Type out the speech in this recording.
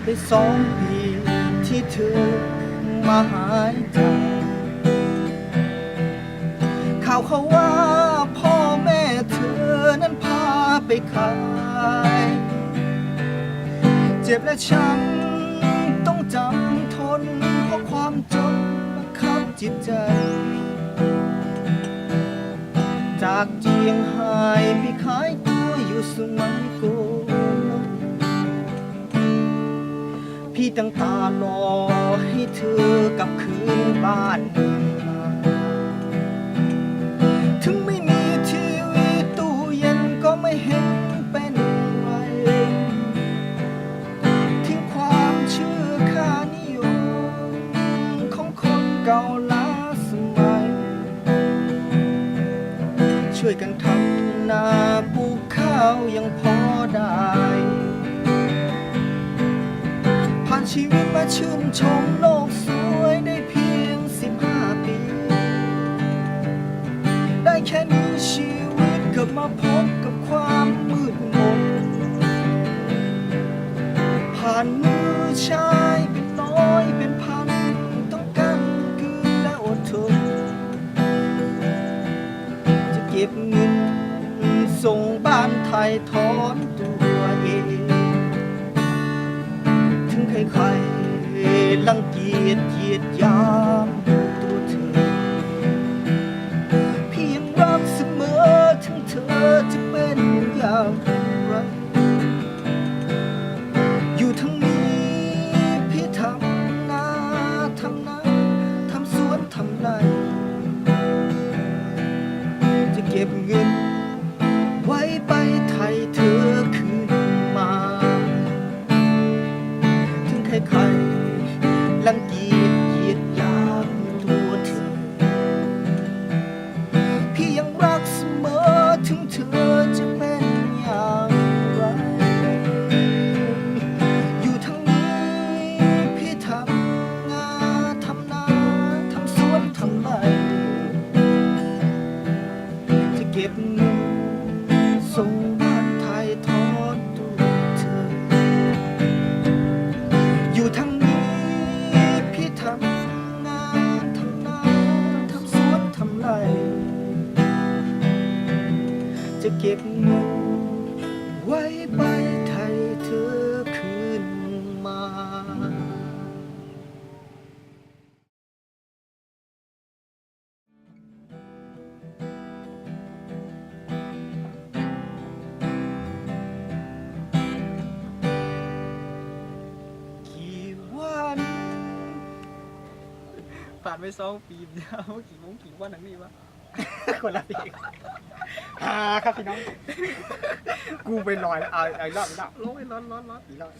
ไป2 ปีที่เธอมาหายใจข่าวเขาว่าพ่อแม่เธอนั้นพาไปขายเจ็บและช้ำต้องจำทนเพราะความจนบังคับจิตใจจากเจียงไฮ้ไปขายตัวอยู่สุไหงโกลกพี่ตั้งตารอให้เธอกลับคืนบ้านมาถึงไม่มีทีวีตู้เย็นก็ไม่เห็นเป็นไรทิ้งความเชื่อค่านิยมของคนเก่าล้าสมัยช่วยกันทำนาปลูกข้าวยังพอได้ผ่านชีวิตมาชื่นชมโลกสวยได้เพียง15 ปีได้แค่นี้ชีวิตกลับมาพบกับความมืดมนผ่านมือชายเป็นร้อยเป็นพันต้องกั้นคืนและอดทนจะเก็บเงินส่งบ้านไทยถอนตัวเองถึงใครๆรังเกียจเหยียดหยามตัวเธอพี่ยังรักเสมอถึงเธอจะเป็นอย่างไรอยู่ทั้งนี้พี่ทำนาทำนาทำสวนทำไร่จะเก็บเงินไว้ไปไทยเธอคืนมาถึงใครๆรังเกียจเหยียดหยามตัวเธอพี่ยังรักเสมอถึงเธอจะเป็นอย่างไรอยู่ทั้งนี้พี่ทำงานทำนาทำสวนทำไร่จะเก็บเงินส่งบ้านไทยทอดตัวเธออยู่ทั้งนี้พี่ทำงานทำนาทำสวนทำไร่จะเก็บเงินไว้ไปไทยเธอคืนมากี่วันผ่านไป2 ปีแล้วกี่โมงกี่วันหนังนี้วะ คนละเพลงครับพี่น้อง กูไปลอยแล้วเอาอีกรอบอีกรอบร้อนอีกรอบ